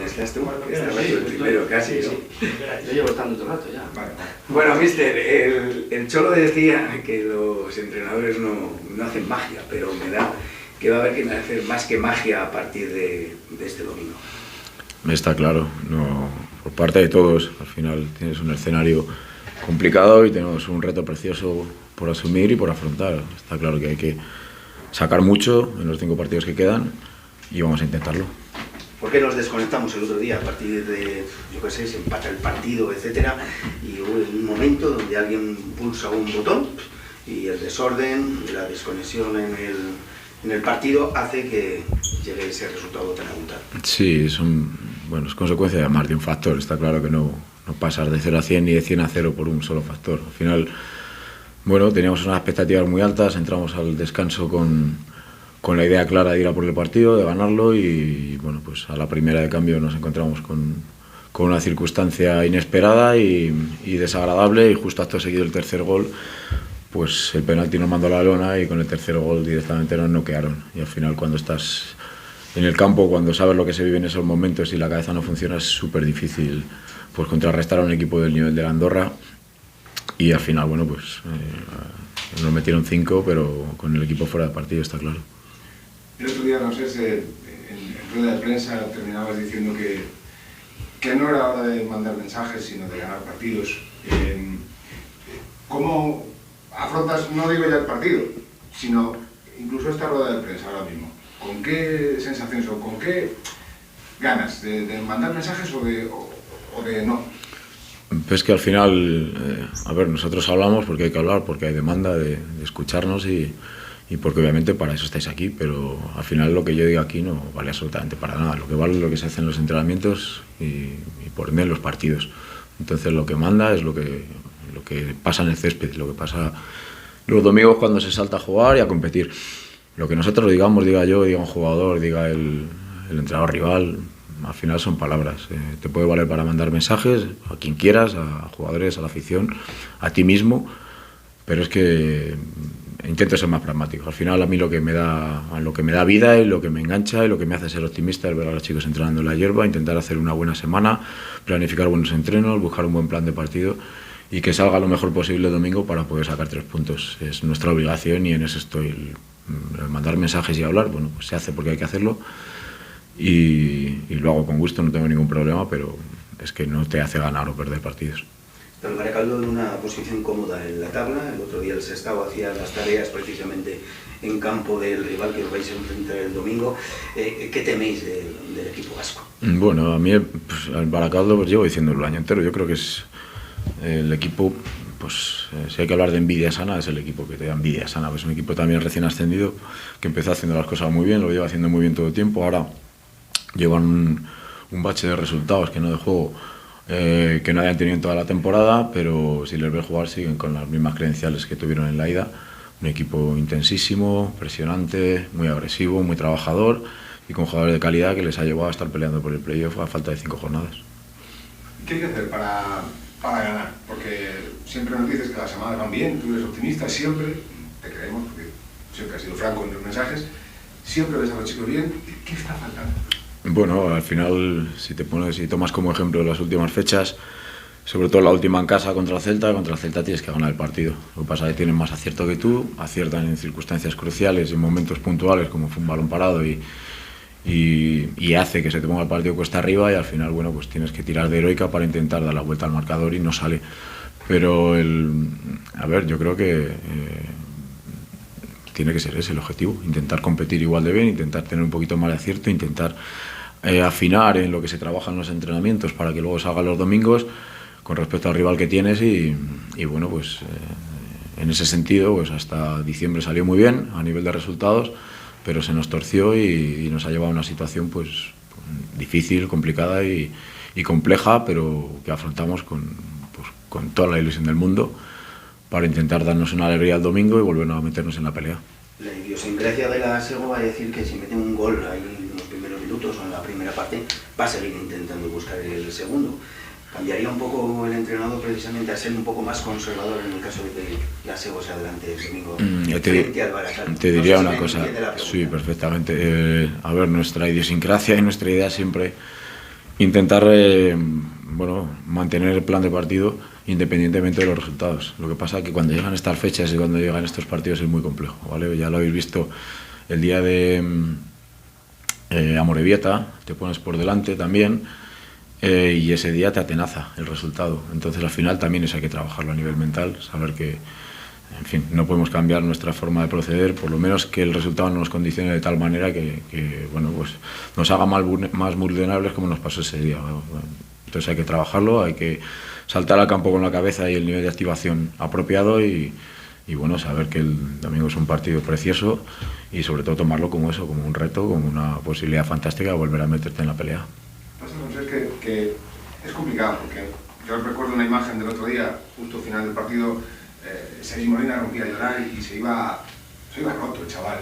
¿estás tú? Estás el primero casi, ¿no? Yo llevo estando todo el rato ya. Vale. Bueno, mister, el Cholo decía que los entrenadores no hacen magia, pero me da que va a haber que hacer más que magia a partir de este domingo. Está claro, no, por parte de todos. Al final tienes un escenario complicado y tenemos un reto precioso por asumir y por afrontar. Está claro que hay que sacar mucho en los 5 partidos que quedan y vamos a intentarlo. ¿Por qué nos desconectamos el otro día a partir de, yo qué sé, se empata el partido, etcétera, y hubo un momento donde alguien pulsa un botón y el desorden, la desconexión en el partido hace que llegue ese resultado tan abultado? Sí, es consecuencia de más de un factor. Está claro que no pasar de 0 a 100 ni de 100 a 0 por un solo factor. Al final, teníamos unas expectativas muy altas, entramos al descanso con la idea clara de ir a por el partido, de ganarlo y pues a la primera de cambio nos encontramos con una circunstancia inesperada y desagradable, y justo acto seguido el tercer gol, pues el penalti nos mandó a la lona y con el tercer gol directamente nos noquearon. Y al final, cuando estás en el campo, cuando sabes lo que se vive en esos momentos y la cabeza no funciona, es súper difícil pues contrarrestar a un equipo del nivel de la Andorra. Y al final, nos metieron 5, pero con el equipo fuera de partido, está claro. El otro día, en rueda de prensa terminabas diciendo que no era hora de mandar mensajes, sino de ganar partidos. ¿Cómo afrontas, no digo ya el partido, sino incluso esta rueda de prensa ahora mismo? ¿Con qué sensaciones o con qué ganas? ¿De mandar mensajes o de no? Pues que al final, nosotros hablamos porque hay que hablar, porque hay demanda de escucharnos y porque obviamente para eso estáis aquí, pero al final lo que yo digo aquí no vale absolutamente para nada. Lo que vale es lo que se hace en los entrenamientos y por ende en los partidos. Entonces lo que manda es lo que pasa en el césped, lo que pasa los domingos cuando se salta a jugar y a competir. Lo que nosotros digamos, diga yo, diga un jugador, diga el entrenador rival, al final son palabras. Te puede valer para mandar mensajes a quien quieras, a jugadores, a la afición, a ti mismo, pero es que intento ser más pragmático. Al final a mí lo que me da vida y lo que me engancha y lo que me hace ser optimista es ver a los chicos entrenando en la hierba, intentar hacer una buena semana, planificar buenos entrenos, buscar un buen plan de partido y que salga lo mejor posible el domingo para poder sacar 3 puntos. Es nuestra obligación y en eso estoy. Mandar mensajes y hablar, pues se hace porque hay que hacerlo y lo hago con gusto, no tengo ningún problema, pero es que no te hace ganar o perder partidos. El Baracaldo en una posición cómoda en la tabla. El otro día el Sestao hacía las tareas precisamente en campo del rival que os vais a enfrentar el domingo. ¿Qué teméis del equipo vasco? Bueno, a mí al Baracaldo pues llevo diciéndolo el año entero. Yo creo que es el equipo, si hay que hablar de envidia sana, es el equipo que te da envidia sana. Es un equipo también recién ascendido que empezó haciendo las cosas muy bien, lo lleva haciendo muy bien todo el tiempo. Ahora llevan un bache de resultados que no de juego que no hayan tenido en toda la temporada, pero si les ves jugar siguen con las mismas credenciales que tuvieron en la ida. Un equipo intensísimo, presionante, muy agresivo, muy trabajador y con jugadores de calidad que les ha llevado a estar peleando por el playoff a falta de 5 jornadas. ¿Qué hay que hacer para ganar? Porque siempre nos dices que las semanas van bien, tú eres optimista, siempre, te creemos, porque siempre has sido franco en los mensajes, siempre ves a los chicos bien. ¿Qué está faltando? Bueno, al final, si tomas como ejemplo las últimas fechas, sobre todo la última en casa contra el Celta tienes que ganar el partido. Lo que pasa es que tienen más acierto que tú, aciertan en circunstancias cruciales, en momentos puntuales, como fue un balón parado y hace que se te ponga el partido cuesta arriba y al final, pues tienes que tirar de heroica para intentar dar la vuelta al marcador y no sale. Pero yo creo que tiene que ser ese el objetivo, intentar competir igual de bien, intentar tener un poquito más de acierto, intentar afinar en lo que se trabaja en los entrenamientos para que luego salgan los domingos con respecto al rival que tienes y en ese sentido hasta diciembre salió muy bien a nivel de resultados, pero se nos torció y nos ha llevado a una situación difícil, complicada y compleja, pero que afrontamos con toda la ilusión del mundo para intentar darnos una alegría el domingo y volver a meternos en la pelea. La idiosincrasia de la SEGO va a decir que si mete un gol ahí en los primeros minutos o en la primera parte, va a seguir intentando buscar el segundo. ¿Cambiaría un poco el entrenador precisamente a ser un poco más conservador en el caso de que la SEGO se adelante el domingo frente al Baracaldo? Te diría una cosa, sí, perfectamente. Nuestra idiosincrasia y nuestra idea siempre intentar bueno, mantener el plan de partido independientemente de los resultados. Lo que pasa es que cuando llegan estas fechas y cuando llegan estos partidos es muy complejo, ¿vale? Ya lo habéis visto el día de Amorebieta, te pones por delante también y ese día te atenaza el resultado. Entonces al final también eso hay que trabajarlo a nivel mental, saber que, en fin, no podemos cambiar nuestra forma de proceder, por lo menos que el resultado no nos condicione de tal manera que bueno, pues nos haga más vulnerables como nos pasó ese día. Entonces hay que trabajarlo, hay que saltar al campo con la cabeza y el nivel de activación apropiado y bueno, saber que el domingo es un partido precioso y sobre todo tomarlo como eso, como un reto, como una posibilidad fantástica de volver a meterte en la pelea. Pasa, que es complicado, porque yo recuerdo una imagen del otro día, justo al final del partido, Sergi Molina rompía a llorar y se iba roto el chaval.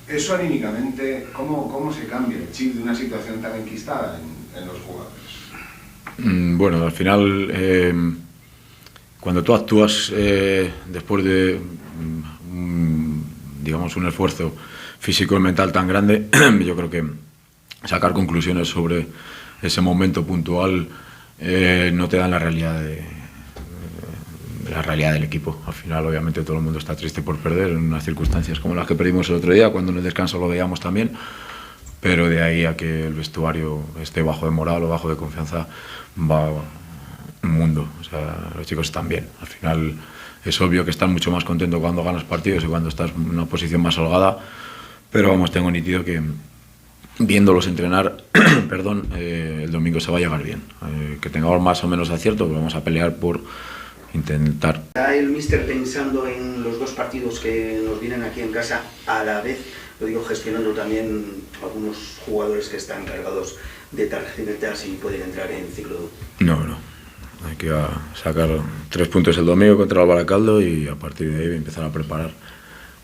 Eso anímicamente, ¿cómo se cambia el chip de una situación tan enquistada en los jugadores? Bueno, al final, cuando tú actúas después de, digamos, un esfuerzo físico y mental tan grande, yo creo que sacar conclusiones sobre ese momento puntual no te dan la realidad del equipo. Al final, obviamente, todo el mundo está triste por perder en unas circunstancias como las que perdimos el otro día, cuando en el descanso lo veíamos también. Pero de ahí a que el vestuario esté bajo de moral o bajo de confianza va un mundo. O sea, los chicos están bien. Al final es obvio que están mucho más contentos cuando ganas partidos y cuando estás en una posición más holgada, pero vamos, tengo nítido que viéndolos entrenar, perdón, el domingo se va a llegar bien. Que tengamos más o menos acierto, pero vamos a pelear por intentar. ¿Está el míster pensando en los dos partidos que nos vienen aquí en casa a la vez? Lo digo, gestionando también algunos jugadores que están cargados de tarjetas y pueden entrar en ciclo. No. Hay que sacar 3 puntos el domingo contra el Baracaldo y a partir de ahí empezar a preparar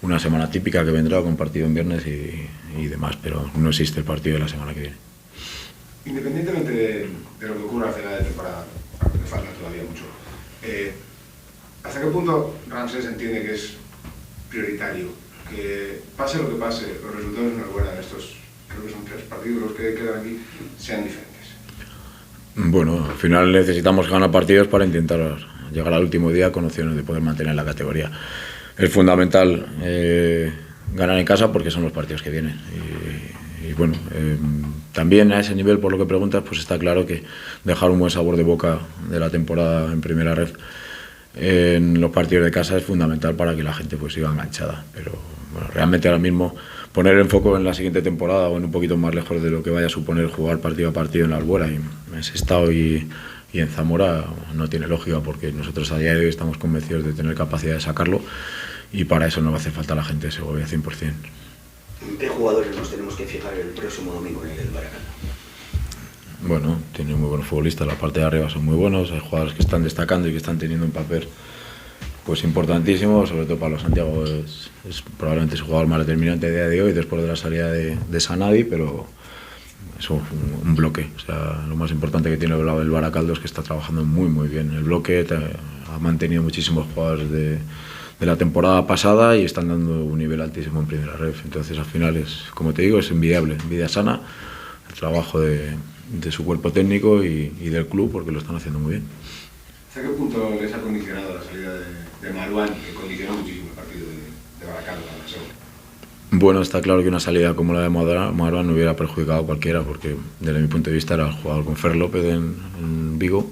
una semana típica que vendrá con partido en viernes y demás, pero no existe el partido de la semana que viene. Independientemente de lo que ocurra a final de temporada, le falta todavía mucho, ¿hasta qué punto Ramsés entiende que es prioritario que pase lo que pase, los resultados en Noruega en estos, creo que son 3 partidos los que quedan aquí, sean diferentes? Bueno, al final necesitamos ganar partidos para intentar llegar al último día con opciones de poder mantener la categoría. Es fundamental ganar en casa porque son los partidos que vienen. Y bueno, también a ese nivel, por lo que preguntas, pues está claro que dejar un buen sabor de boca de la temporada en primera red en los partidos de casa es fundamental para que la gente pues siga enganchada. Pero bueno, realmente ahora mismo poner el foco en la siguiente temporada o en un poquito más lejos de lo que vaya a suponer jugar partido a partido en la Albuera y en Sestao y en Zamora no tiene lógica, porque nosotros a día de hoy estamos convencidos de tener capacidad de sacarlo y para eso no va a hacer falta la gente de Segovia 100%. ¿En qué jugadores nos tenemos que fijar el próximo domingo en el Baracaldo? Bueno, tiene muy buenos futbolistas, la parte de arriba son muy buenos, hay jugadores que están destacando y que están teniendo un papel pues importantísimo, sobre todo Pablo Santiago es probablemente su jugador más determinante a día de hoy después de la salida de Sanadi, pero es un bloque. O sea, lo más importante que tiene el Baracaldo es que está trabajando muy bien el bloque, ha mantenido muchísimos jugadores de la temporada pasada y están dando un nivel altísimo en primera red. Entonces al final es, como te digo, es envidiable, envidia sana el trabajo de su cuerpo técnico y del club, porque lo están haciendo muy bien. ¿Hasta qué punto les ha condicionado la salida de Maruán, que condicionó muchísimo el partido de Baracaldo para la Segovia? Bueno, está claro que una salida como la de Maruán no hubiera perjudicado a cualquiera, porque desde mi punto de vista era el jugador con Fer López en Vigo,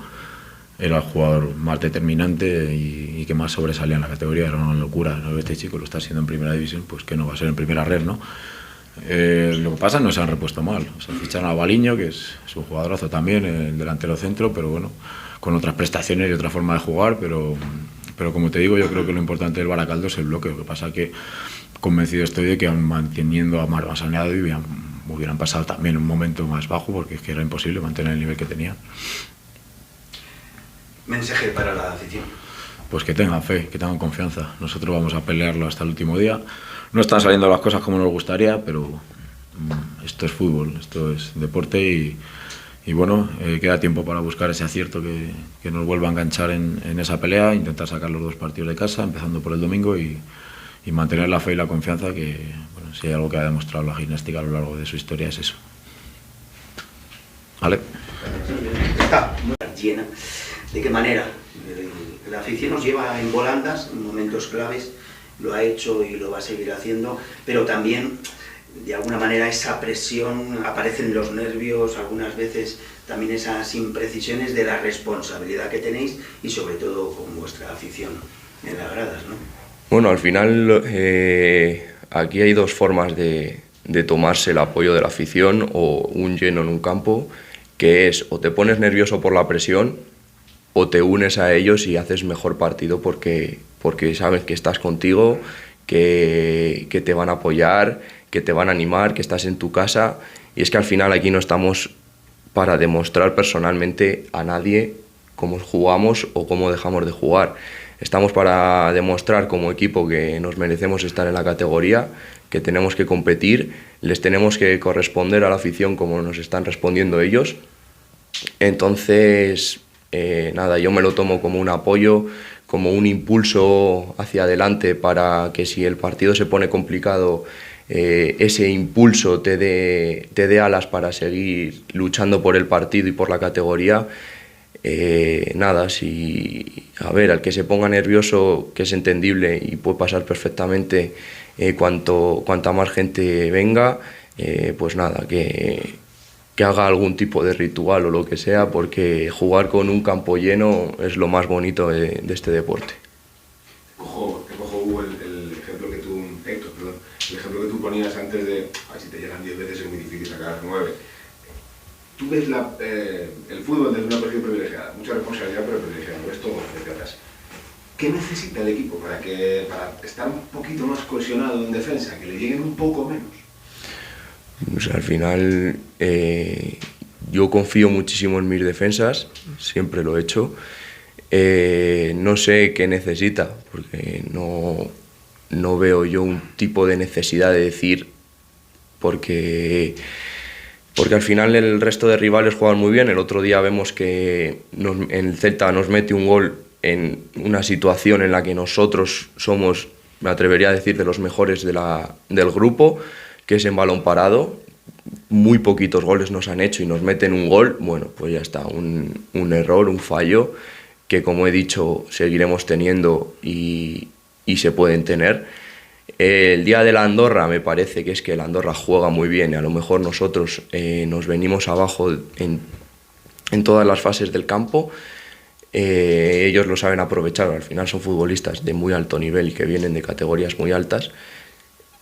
era el jugador más determinante y que más sobresalía en la categoría. Era una locura, ¿no? Este chico lo está haciendo en primera división, pues que no va a ser en primera red, ¿no? Lo que pasa es que no se han repuesto mal. O sea, ficharon a Baliño, que es un jugadorazo también, el delantero centro, pero bueno, con otras prestaciones y otra forma de jugar, pero como te digo, yo creo que lo importante del Baracaldo es el bloque. Lo que pasa es que convencido estoy de que aun manteniendo a Marwan Saneado hubieran pasado también un momento más bajo, porque es que era imposible mantener el nivel que tenían. Mensaje para la afición. Pues que tengan fe, que tengan confianza. Nosotros vamos a pelearlo hasta el último día. No están saliendo las cosas como nos gustaría, pero esto es fútbol, esto es deporte y bueno, queda tiempo para buscar ese acierto que nos vuelva a enganchar en esa pelea, intentar sacar los 2 partidos de casa, empezando por el domingo y mantener la fe y la confianza, que bueno, si hay algo que ha demostrado la gimnástica a lo largo de su historia es eso. ¿Vale? Está muy llena. ¿De qué manera? La afición nos lleva en volandas, en momentos claves, lo ha hecho y lo va a seguir haciendo, pero también, de alguna manera, esa presión, aparecen los nervios, algunas veces también esas imprecisiones de la responsabilidad que tenéis y sobre todo con vuestra afición en las gradas, ¿no? Bueno, al final aquí hay dos formas de tomarse el apoyo de la afición o un lleno en un campo, que es o te pones nervioso por la presión o te unes a ellos y haces mejor partido porque sabes que estás contigo, que te van a apoyar, que te van a animar, que estás en tu casa. Y es que al final aquí no estamos para demostrar personalmente a nadie cómo jugamos o cómo dejamos de jugar. Estamos para demostrar como equipo que nos merecemos estar en la categoría, que tenemos que competir, les tenemos que corresponder a la afición como nos están respondiendo ellos. Entonces, nada, yo me lo tomo como un apoyo, como un impulso hacia adelante para que si el partido se pone complicado, ese impulso te dé alas para seguir luchando por el partido y por la categoría. Nada, al que se ponga nervioso, que es entendible y puede pasar perfectamente cuanta más gente venga, pues nada, que haga algún tipo de ritual o lo que sea, porque jugar con un campo lleno es lo más bonito de este deporte. Te cojo Hugo, el ejemplo que tú, Héctor, perdón, el ejemplo que tú ponías antes de, a ver si te llegan 10 veces es muy difícil sacar 9. Tú ves el fútbol desde una posición privilegiada, mucha responsabilidad pero privilegiada, lo ves todo desde atrás. ¿Qué necesita el equipo para estar un poquito más cohesionado en defensa, que le lleguen un poco menos? Pues al final yo confío muchísimo en mis defensas, siempre lo he hecho. No sé qué necesita, porque no veo yo un tipo de necesidad de decir, porque al final el resto de rivales juegan muy bien. El otro día vemos que el Celta nos mete un gol en una situación en la que nosotros somos, me atrevería a decir, de los mejores del grupo, que es en balón parado. Muy poquitos goles nos han hecho y nos meten un gol. Bueno, pues ya está, un error, un fallo, que como he dicho seguiremos teniendo y se pueden tener. El día de la Andorra me parece que es que la Andorra juega muy bien y a lo mejor nosotros nos venimos abajo en todas las fases del campo. Ellos lo saben aprovechar, al final son futbolistas de muy alto nivel y que vienen de categorías muy altas.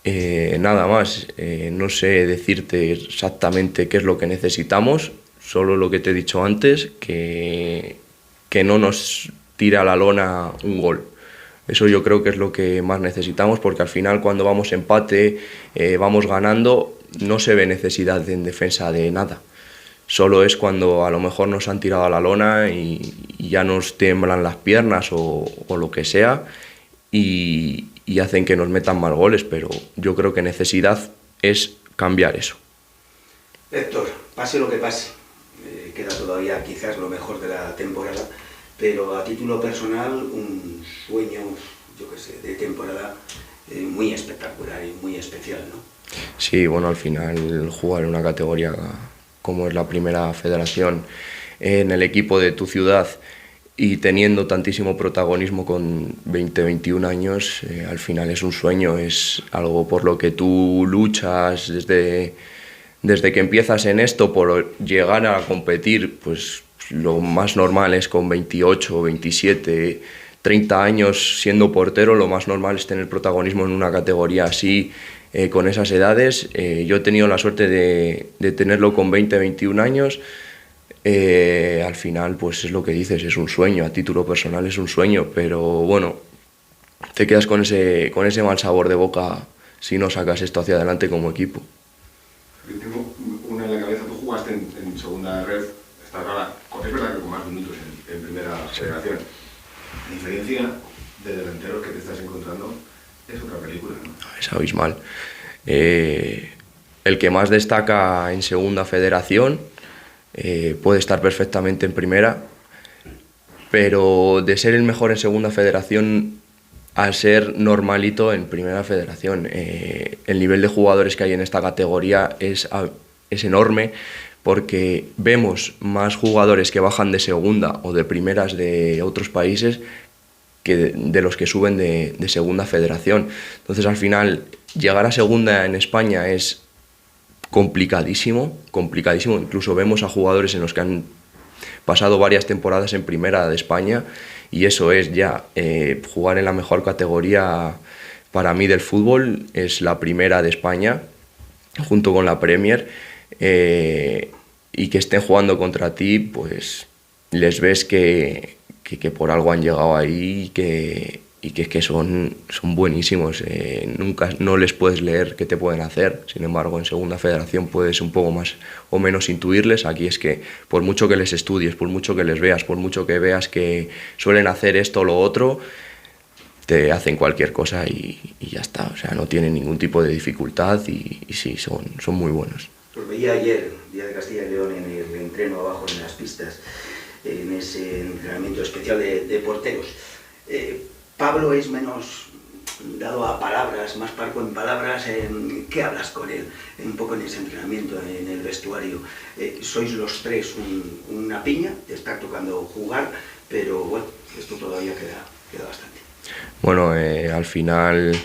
Nada más, no sé decirte exactamente qué es lo que necesitamos, solo lo que te he dicho antes, que no nos tire a la lona un gol. Eso yo creo que es lo que más necesitamos, porque al final cuando vamos empate, vamos ganando, no se ve necesidad en defensa de nada. Solo es cuando a lo mejor nos han tirado a la lona y ya nos tiemblan las piernas o lo que sea y hacen que nos metan más goles, pero yo creo que necesidad es cambiar eso. Héctor, pase lo que pase, queda todavía quizás lo mejor de la temporada, pero a título personal un sueño, yo qué sé, de temporada muy espectacular y muy especial, ¿no? Sí, bueno, al final jugar en una categoría como es la Primera Federación, en el equipo de tu ciudad y teniendo tantísimo protagonismo con 20, 21 años, al final es un sueño, es algo por lo que tú luchas desde que empiezas en esto, por llegar a competir, pues lo más normal es con 28, 27, 30 años siendo portero, lo más normal es tener protagonismo en una categoría así, con esas edades. Yo he tenido la suerte de tenerlo con 20, 21 años. Al final, pues es lo que dices, es un sueño, a título personal es un sueño, pero bueno, te quedas con ese mal sabor de boca si no sacas esto hacia adelante como equipo. Yo tengo una en la cabeza, tú jugaste en segunda red, estás ahora, es verdad que con más minutos en Primera Federación. La diferencia de delanteros que te estás encontrando es otra película, ¿no? Es abismal. El que más destaca en Segunda Federación puede estar perfectamente en Primera, pero de ser el mejor en Segunda Federación a ser normalito en Primera Federación. El nivel de jugadores que hay en esta categoría es enorme, porque vemos más jugadores que bajan de segunda o de primeras de otros países que de los que suben de segunda federación. Entonces al final llegar a segunda en España es complicadísimo, complicadísimo. Incluso vemos a jugadores en los que han pasado varias temporadas en primera de España y eso es ya jugar en la mejor categoría para mí del fútbol, es la primera de España junto con la Premier, y que estén jugando contra ti, pues les ves que por algo han llegado ahí y que son buenísimos. Nunca no les puedes leer qué te pueden hacer. Sin embargo, en segunda federación puedes un poco más o menos intuirles. Aquí es que por mucho que les estudies, por mucho que les veas, por mucho que veas que suelen hacer esto o lo otro, te hacen cualquier cosa y ya está. O sea, no tienen ningún tipo de dificultad y sí, son muy buenos. Pues veía ayer, día de Castilla y León, en el entreno abajo en las pistas, en ese entrenamiento especial de porteros. Pablo es menos dado a palabras, más parco en palabras. ¿Qué hablas con él? Un poco en ese entrenamiento, en el vestuario. Sois los tres una piña, te está tocando jugar, pero bueno, esto todavía queda bastante. Bueno, al final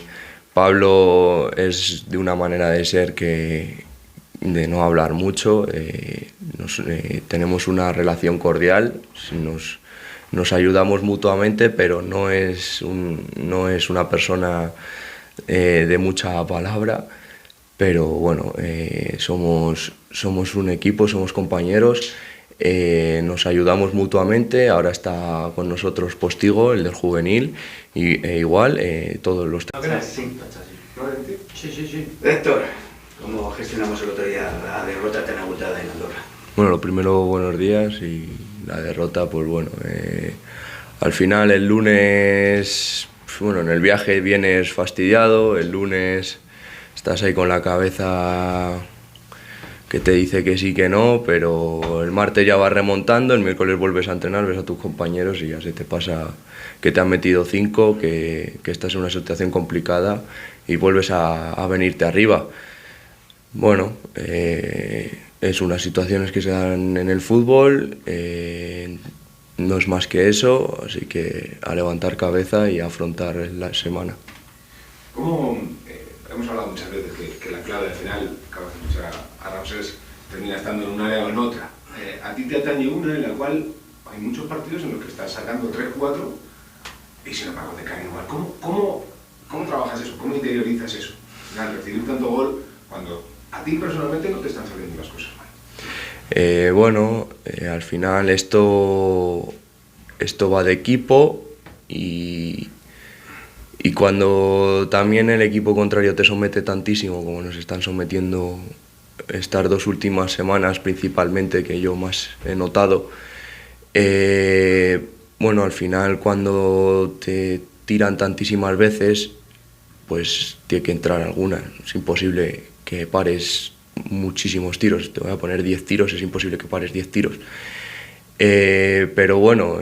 Pablo es de una manera de ser de no hablar mucho. Tenemos una relación cordial, nos ayudamos mutuamente, pero no es una persona de mucha palabra. Pero bueno, somos un equipo, somos compañeros, nos ayudamos mutuamente. Ahora está con nosotros Postigo, el del juvenil, igual todos los... Sí. Héctor, ¿cómo gestionamos el otro día la derrota tan abultada en Andorra? Bueno, lo primero, buenos días, y la derrota, pues bueno, al final el lunes, bueno, en el viaje vienes fastidiado, el lunes estás ahí con la cabeza que te dice que sí, que no, pero el martes ya vas remontando, el miércoles vuelves a entrenar, ves a tus compañeros y ya se te pasa que te han metido 5, que estás en una situación complicada y vuelves a venirte arriba. Bueno, es unas situaciones que se dan en el fútbol, no es más que eso, así que a levantar cabeza y a afrontar la semana. ¿Cómo, hemos hablado muchas veces que la clave al final, acabas de escuchar a Ramsés, termina estando en un área o en otra? A ti te atañe una en la cual hay muchos partidos en los que estás sacando 3-4 y sin embargo te caen igual. ¿Cómo trabajas eso? ¿Cómo interiorizas eso? Al final, recibir tanto gol cuando a ti personalmente no te están saliendo las cosas mal. Bueno, al final esto va de equipo y cuando también el equipo contrario te somete tantísimo como nos están sometiendo estas 2 últimas semanas principalmente, que yo más he notado, bueno, al final cuando te tiran tantísimas veces, pues tiene que entrar alguna. Es imposible que pares muchísimos tiros. Te voy a poner 10 tiros, es imposible que pares 10 tiros. Pero bueno,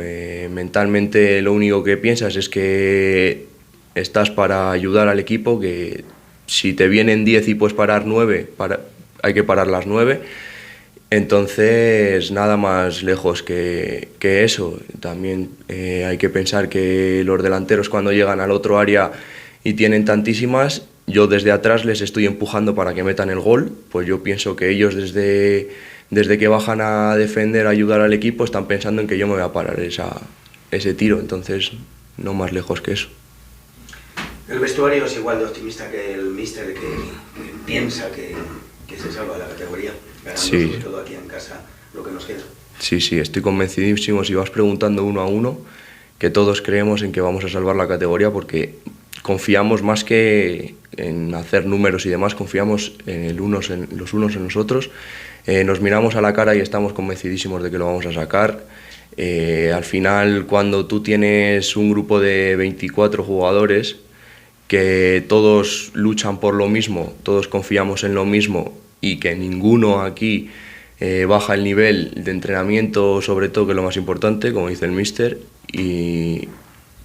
mentalmente lo único que piensas es que estás para ayudar al equipo, que si te vienen 10 y puedes parar 9, hay que parar las 9. Entonces, nada más lejos que eso. También hay que pensar que los delanteros, cuando llegan al otro área y tienen tantísimas, yo desde atrás les estoy empujando para que metan el gol. Pues yo pienso que ellos desde que bajan a defender, a ayudar al equipo, están pensando en que yo me voy a parar ese tiro. Entonces, no más lejos que eso. El vestuario es igual de optimista que el míster, que piensa que se salva la categoría, ganando sí. Sobre todo aquí en casa lo que nos queda. Sí, estoy convencidísimo, si vas preguntando uno a uno, que todos creemos en que vamos a salvar la categoría, porque confiamos más que en hacer números y demás, confiamos los unos en los otros, nos miramos a la cara y estamos convencidísimos de que lo vamos a sacar. Al final, cuando tú tienes un grupo de 24 jugadores, que todos luchan por lo mismo, todos confiamos en lo mismo y que ninguno aquí baja el nivel de entrenamiento, sobre todo, que es lo más importante, como dice el míster, y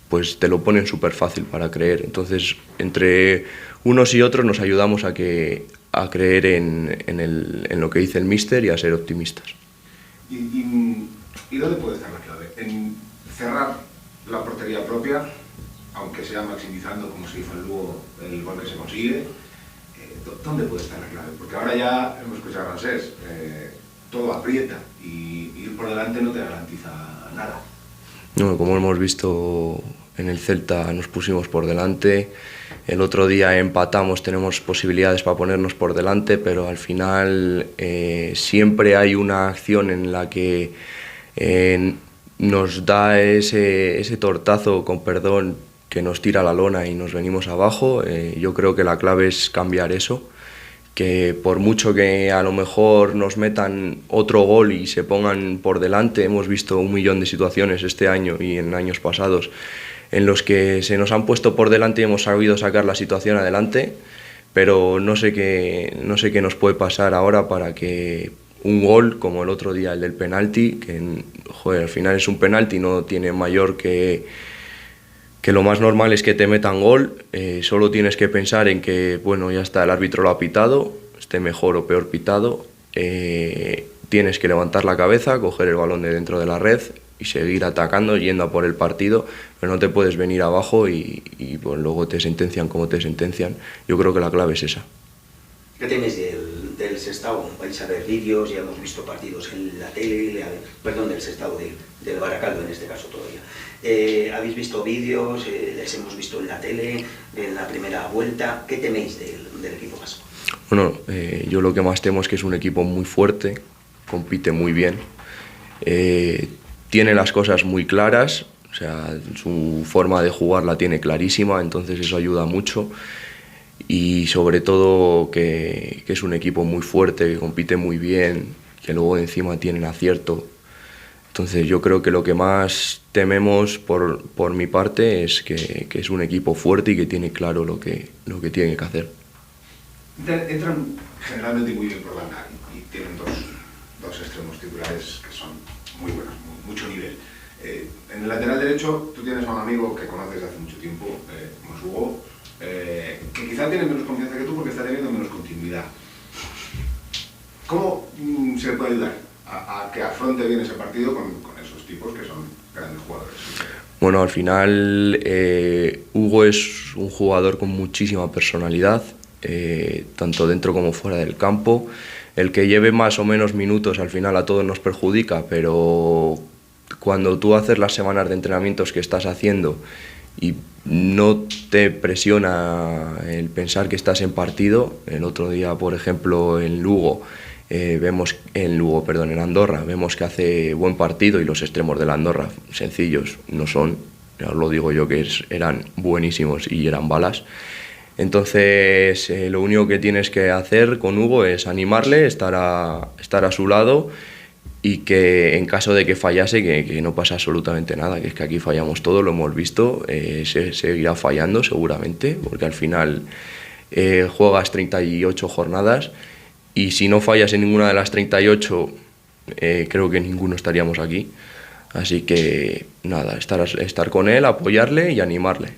pues te lo ponen súper fácil para creer. Entonces, entre unos y otros nos ayudamos a que a creer en lo que dice el míster y a ser optimistas. ¿Y dónde puede estar la clave? ¿En cerrar la portería propia, aunque sea maximizando, como se hizo en Lugo, el gol que se consigue? ¿Dónde puede estar la clave? Porque ahora ya hemos escuchado a Ramsés, todo aprieta y ir por delante no te garantiza nada. No, como hemos visto en el Celta, nos pusimos por delante. El otro día empatamos, tenemos posibilidades para ponernos por delante, pero al final siempre hay una acción en la que nos da ese tortazo, con perdón, que nos tira a la lona y nos venimos abajo. Yo creo que la clave es cambiar eso, que por mucho que a lo mejor nos metan otro gol y se pongan por delante, hemos visto 1 millón de situaciones este año y en años pasados en los que se nos han puesto por delante y hemos sabido sacar la situación adelante, pero no sé qué nos puede pasar ahora para que un gol como el otro día, el del penalti, que joder, al final es un penalti, no tiene mayor que lo más normal es que te metan gol, solo tienes que pensar en que, bueno, ya está, el árbitro lo ha pitado, esté mejor o peor pitado, tienes que levantar la cabeza, coger el balón de dentro de la red y seguir atacando, yendo a por el partido, pero no te puedes venir abajo y pues, luego te sentencian como te sentencian. Yo creo que la clave es esa. ¿Qué tenéis del Sestao? Vais a ver vídeos, ya hemos visto partidos en la tele, perdón, del Sestao, del Baracaldo en este caso todavía. ¿Habéis visto vídeos? ¿Les hemos visto en la tele, en la primera vuelta? ¿Qué teméis del equipo vasco? Bueno, yo lo que más temo es que es un equipo muy fuerte, compite muy bien, tiene las cosas muy claras, o sea, su forma de jugar la tiene clarísima, entonces eso ayuda mucho. Y sobre todo que es un equipo muy fuerte, que compite muy bien, que luego encima tienen acierto. Entonces yo creo que lo que más tememos por mi parte es que es un equipo fuerte y que tiene claro lo que tiene que hacer. Entran generalmente muy bien por banda y tienen dos extremos titulares que son muy buenos, mucho nivel. En el lateral derecho tú tienes a un amigo que conoces desde hace mucho tiempo, como es Hugo, que quizá tiene menos confianza que tú porque está teniendo menos continuidad. ¿Cómo se le puede ayudar a que afronte bien ese partido con esos tipos que son grandes jugadores? Bueno, al final Hugo es un jugador con muchísima personalidad, tanto dentro como fuera del campo. El que lleve más o menos minutos al final a todos nos perjudica, pero cuando tú haces las semanas de entrenamientos que estás haciendo y no te presiona el pensar que estás en partido. El otro día, por ejemplo, en Andorra, vemos que hace buen partido y los extremos de la Andorra, sencillos, no son, ya os lo digo yo, que eran buenísimos y eran balas. Entonces, lo único que tienes que hacer con Hugo es animarle, estar a su lado, y que en caso de que fallase, que no pasa absolutamente nada, que es que aquí fallamos todo, lo hemos visto, se seguirá fallando seguramente, porque al final juegas 38 jornadas y si no fallas en ninguna de las 38, creo que ninguno estaríamos aquí. Así que nada, estar con él, apoyarle y animarle.